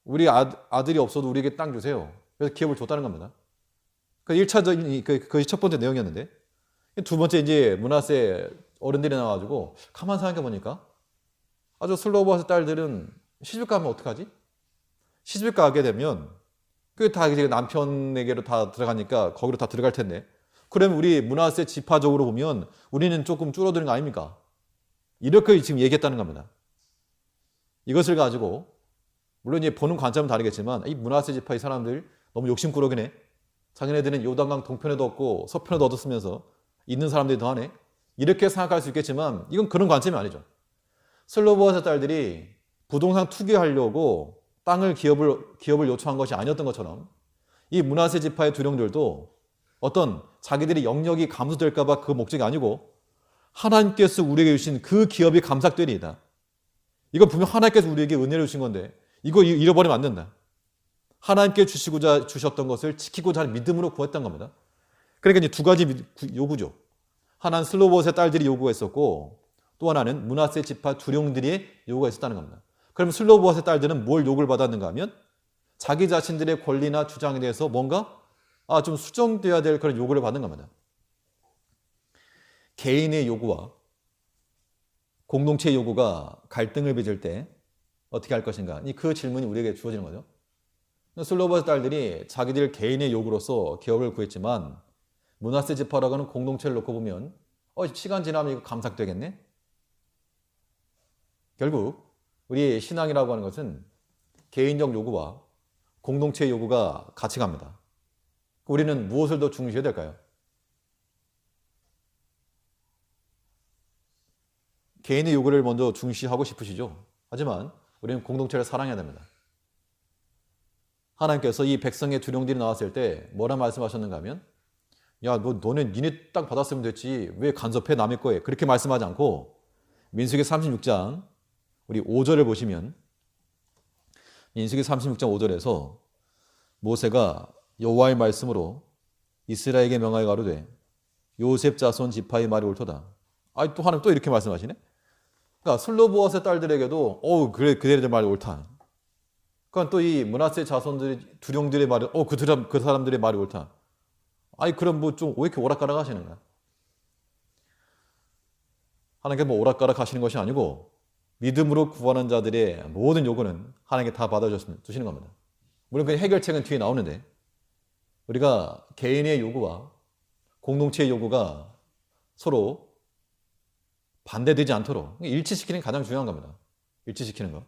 우리 아들이 없어도 우리에게 땅 주세요. 그래서 기업을 줬다는 겁니다. 그 1차적인 그것이 첫 번째 내용이었는데, 두 번째 이제 므낫세 어른들이 나와가지고 가만 생각해 보니까 아주 슬로보아스 딸들은 시집 가면 어떡하지? 시집 가게 되면 그 다 이제 남편에게로 다 들어가니까 거기로 다 들어갈 텐데, 그러면 우리 므낫세 지파적으로 보면 우리는 조금 줄어드는 거 아닙니까? 이렇게 지금 얘기했다는 겁니다. 이것을 가지고 물론 이제 보는 관점은 다르겠지만 이 므낫세 지파의 사람들 너무 욕심꾸러기네. 해 자기네들은 요단강 동편에도 얻고 서편에도 얻었으면서 있는 사람들이 더하네. 이렇게 생각할 수 있겠지만 이건 그런 관점이 아니죠. 슬로보아스 딸들이 부동산 투기하려고 땅을 기업을 요청한 것이 아니었던 것처럼 이 므낫세 지파의 두령들도 어떤 자기들이 영역이 감소될까 봐 그 목적이 아니고 하나님께서 우리에게 주신 그 기업이 감삭되리이다. 이거 분명 하나님께서 우리에게 은혜를 주신 건데 이거 잃어버리면 안 된다. 하나님께 주시고자 주셨던 것을 지키고자 하는 믿음으로 구했던 겁니다. 그러니까 이제 두 가지 요구죠. 하나는 슬로보아스의 딸들이 요구가 있었고 또 하나는 므낫세 지파 두령들이 요구가 있었다는 겁니다. 그럼 슬로보아스의 딸들은 뭘 요구를 받았는가 하면 자기 자신들의 권리나 주장에 대해서 뭔가 좀 수정되어야 될 그런 요구를 받는 겁니다. 개인의 요구와 공동체의 요구가 갈등을 빚을 때 어떻게 할 것인가? 그 질문이 우리에게 주어지는 거죠. 슬로보아스 딸들이 자기들 개인의 요구로서 기업을 구했지만 므낫세 지파라고 하는 공동체를 놓고 보면 시간 지나면 이거 감삭되겠네? 결국 우리 신앙이라고 하는 것은 개인적 요구와 공동체의 요구가 같이 갑니다. 우리는 무엇을 더 중시해야 될까요? 개인의 요구를 먼저 중시하고 싶으시죠? 하지만 우리는 공동체를 사랑해야 됩니다. 하나님께서 이 백성의 두령들이 나왔을 때 뭐라 말씀하셨는가 하면 야, 너네 니네 땅 받았으면 됐지 왜 간섭해 남의 거에 그렇게 말씀하지 않고 민수기 36장 우리 5절을 보시면 민수기 36장 5절에서 모세가 여호와의 말씀으로 이스라엘에게 명하여 가로되 요셉 자손 지파의 말이 옳도다. 또 하나님 또 이렇게 말씀하시네. 그러니까 슬로보아스의 딸들에게도 그래 그들의 말이 옳다. 그러니까 또 이 므낫세 자손들의 두령들의 말이 그 사람들의 말이 옳다. 그럼 뭐 좀 왜 이렇게 오락가락 하시는 거야? 하나님께 오락가락 하시는 것이 아니고 믿음으로 구하는 자들의 모든 요구는 하나님께 다 받아주시는 겁니다. 물론 그 해결책은 뒤에 나오는데 우리가 개인의 요구와 공동체의 요구가 서로 반대되지 않도록 일치시키는 게 가장 중요한 겁니다. 일치시키는 거.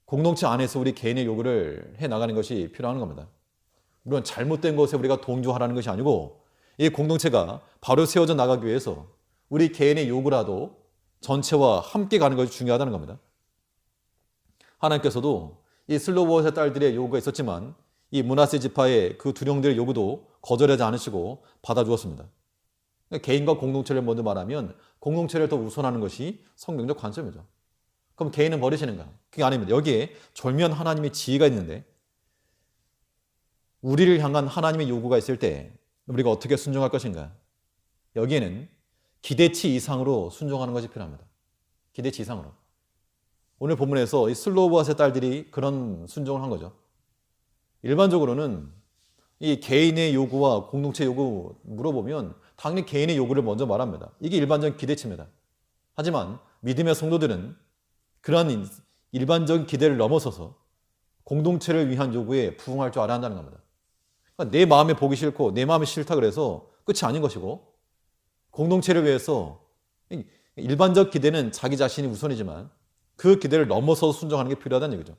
공동체 안에서 우리 개인의 요구를 해나가는 것이 필요한 겁니다. 물론 잘못된 것에 우리가 동조하라는 것이 아니고 이 공동체가 바로 세워져 나가기 위해서 우리 개인의 요구라도 전체와 함께 가는 것이 중요하다는 겁니다. 하나님께서도 이 슬로보아스의 딸들의 요구가 있었지만 이 므낫세 지파의 그 두령들의 요구도 거절하지 않으시고 받아주었습니다. 개인과 공동체를 먼저 말하면 공동체를 더 우선하는 것이 성경적 관점이죠. 그럼 개인은 버리시는가? 그게 아닙니다. 여기에 졸면 하나님의 지혜가 있는데 우리를 향한 하나님의 요구가 있을 때 우리가 어떻게 순종할 것인가? 여기에는 기대치 이상으로 순종하는 것이 필요합니다. 기대치 이상으로. 오늘 본문에서 이 슬로보아스의 딸들이 그런 순종을 한 거죠. 일반적으로는 이 개인의 요구와 공동체 요구 물어보면 당연히 개인의 요구를 먼저 말합니다. 이게 일반적인 기대치입니다. 하지만 믿음의 성도들은 그러한 일반적인 기대를 넘어서서 공동체를 위한 요구에 부응할 줄 알아야 한다는 겁니다. 그러니까 내 마음에 보기 싫고 내 마음이 싫다 그래서 끝이 아닌 것이고 공동체를 위해서 일반적 기대는 자기 자신이 우선이지만 그 기대를 넘어서 순종하는 게 필요하다는 얘기죠.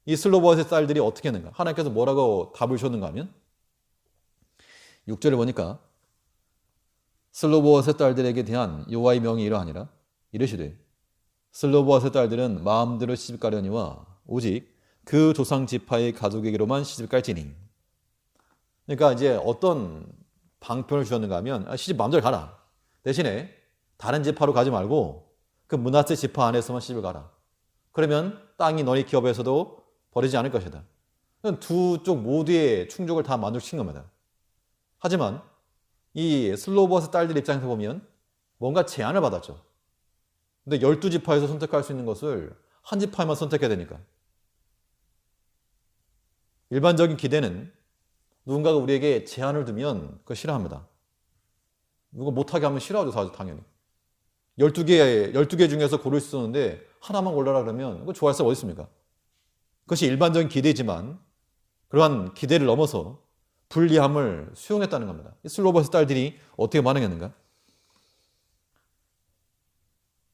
이 슬로보아스의 딸들이 어떻게 했는가? 하나님께서 뭐라고 답을 주셨는가 하면 6절을 보니까 슬로보아스의 딸들에게 대한 여호와의 명이 이러하니라. 이르시되 슬로보아스의 딸들은 마음대로 시집가려니와 오직 그 조상 지파의 가족에게로만 시집갈지니. 그러니까 이제 어떤 방편을 주셨는가 하면 시집 마음대로 가라. 대신에 다른 지파로 가지 말고 그 므낫세 지파 안에서만 시집을 가라. 그러면 땅이 너희 기업에서도 버리지 않을 것이다. 두 쪽 모두의 충족을 다 만족시킨 겁니다. 하지만 이 슬로보아스 딸들 입장에서 보면 뭔가 제한을 받았죠. 근데 12지파에서 선택할 수 있는 것을 한 지파에만 선택해야 되니까. 일반적인 기대는 누군가가 우리에게 제한을 두면 그거 싫어합니다. 누가 못하게 하면 싫어하죠, 당연히. 12개 중에서 고를 수 있었는데 하나만 골라라 그러면 그거 좋아할 사람 어디 있습니까? 그것이 일반적인 기대지만 그러한 기대를 넘어서 불리함을 수용했다는 겁니다. 슬로바스 딸들이 어떻게 반응했는가?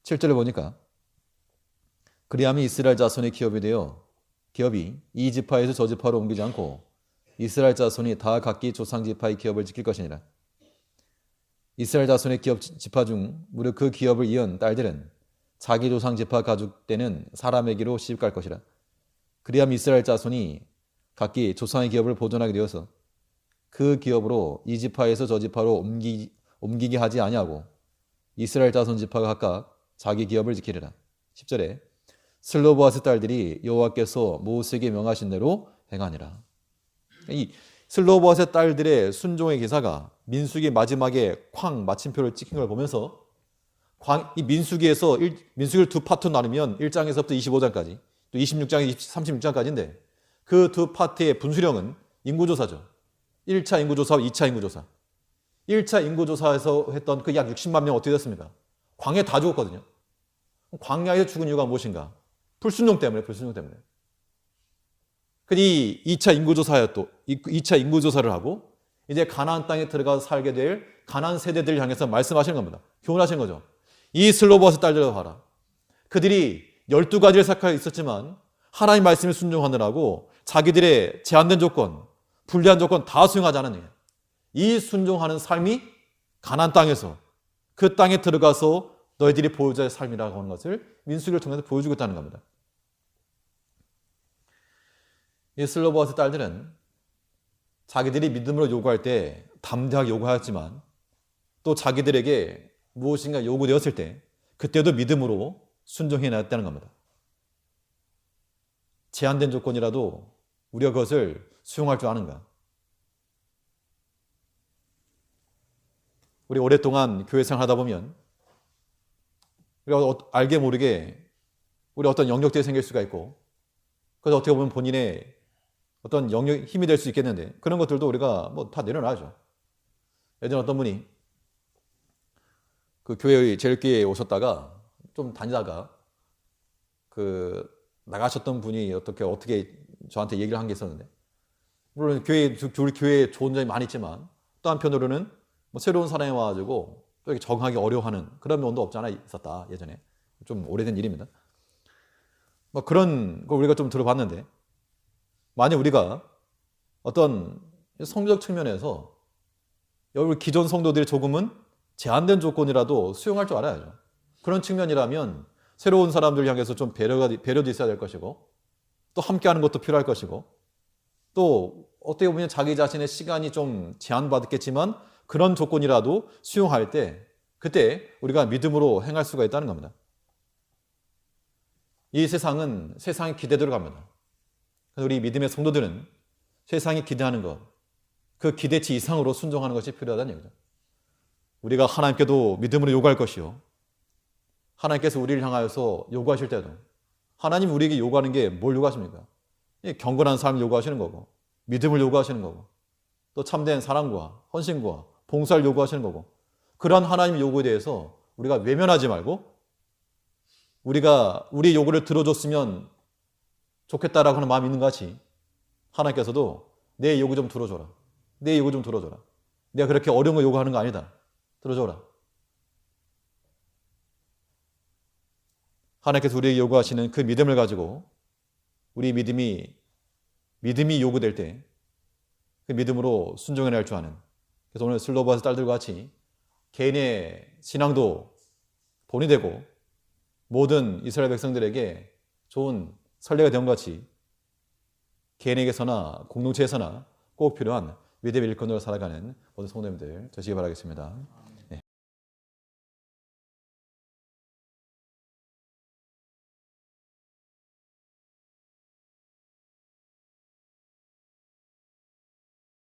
7절에 보니까 그리하면 이스라엘 자손의 기업이 이 지파에서 저 지파로 옮기지 않고 이스라엘 자손이 다 각기 조상 지파의 기업을 지킬 것이니라. 이스라엘 자손의 기업 지파 중 무려 그 기업을 이은 딸들은 자기 조상 지파 가죽 때는 사람에게로 시집갈 것이라. 그리하면 이스라엘 자손이 각기 조상의 기업을 보존하게 되어서 그 기업으로 이 지파에서 저 지파로 옮기게 하지 아니하고 이스라엘 자손 지파가 각각 자기 기업을 지키리라. 10절에 슬로보아스 딸들이 여호와께서 모세에게 명하신 대로 행하니라. 이 슬로보아스 딸들의 순종의 기사가 민수기 마지막에 쾅 마침표를 찍힌 걸 보면서 이 민수기를 두 파트로 나누면 1장에서부터 25장까지 또 26장에서 36장까지인데 그 두 파트의 분수령은 인구조사죠. 1차 인구조사와 2차 인구조사. 1차 인구조사에서 했던 그 약 60만 명 어떻게 됐습니까? 광야에 다 죽었거든요. 광야에서 죽은 이유가 무엇인가? 불순종 때문에. 이 2차 인구조사를 하고 이제 가나안 땅에 들어가서 살게 될 가나안 세대들을 향해서 말씀하시는 겁니다. 교훈하시는 거죠. 이 슬로보아스 딸들을 봐라. 그들이 12가지를 생각하고 있었지만 하나님 말씀에 순종하느라고 자기들의 제한된 조건, 불리한 조건 다 수용하지 않았느냐. 이 순종하는 삶이 가나안 땅에서 그 땅에 들어가서 너희들이 보여줘야 할 삶이라고 하는 것을 민수기를 통해서 보여주고 있다는 겁니다. 이 슬로보아스 딸들은 자기들이 믿음으로 요구할 때 담대하게 요구하였지만 또 자기들에게 무엇인가 요구되었을 때 그때도 믿음으로 순종해 나갔다는 겁니다. 제한된 조건이라도 우리가 그것을 수용할 줄 아는가? 우리 오랫동안 교회 생활 하다 보면 우리가 알게 모르게 우리 어떤 영역들이 생길 수가 있고 그래서 어떻게 보면 본인의 어떤 영역 힘이 될 수 있겠는데 그런 것들도 우리가 뭐 다 내려놔야죠. 예전에 어떤 분이 그 교회의 제일교회에 오셨다가 좀 다니다가 그 나가셨던 분이 어떻게 저한테 얘기를 한 게 있었는데 물론 우리 교회에 좋은 점이 많이 있지만 또 한편으로는 뭐 새로운 사람이 와가지고 또 이렇게 적응하기 어려워하는 그런 면도 없지 않아 있었다. 예전에 좀 오래된 일입니다. 뭐 그런 거 우리가 좀 들어봤는데 만약 우리가 어떤 성적 측면에서 여기 기존 성도들이 조금은 제한된 조건이라도 수용할 줄 알아야죠. 그런 측면이라면 새로운 사람들 향해서 좀 배려도 있어야 될 것이고 또 함께하는 것도 필요할 것이고 또 어떻게 보면 자기 자신의 시간이 좀 제한받겠지만 그런 조건이라도 수용할 때 그때 우리가 믿음으로 행할 수가 있다는 겁니다. 이 세상은 세상의 기대대로 갑니다. 우리 믿음의 성도들은 세상이 기대하는 것, 그 기대치 이상으로 순종하는 것이 필요하다는 얘기죠. 우리가 하나님께도 믿음으로 요구할 것이요. 하나님께서 우리를 향하여서 요구하실 때도 하나님 우리에게 요구하는 게 뭘 요구하십니까? 경건한 삶을 요구하시는 거고 믿음을 요구하시는 거고 또 참된 사랑과 헌신과 봉사를 요구하시는 거고 그러한 하나님의 요구에 대해서 우리가 외면하지 말고 우리가 우리 요구를 들어줬으면 좋겠다라고 하는 마음이 있는 것 같이 하나님께서도 내 요구 좀 들어줘라. 내 요구 좀 들어줘라. 내가 그렇게 어려운 거 요구하는 거 아니다. 들어줘라. 하나님께서 우리에게 요구하시는 그 믿음을 가지고 우리 믿음이 요구될 때 그 믿음으로 순종해 낼 줄 아는 그래서 오늘 슬로바스 딸들과 같이 개인의 신앙도 본이 되고 모든 이스라엘 백성들에게 좋은 선례가 된 것 같이 개인에게서나 공동체에서나 꼭 필요한 믿음의 일꾼으로 살아가는 모든 성도님들 되시기 바라겠습니다.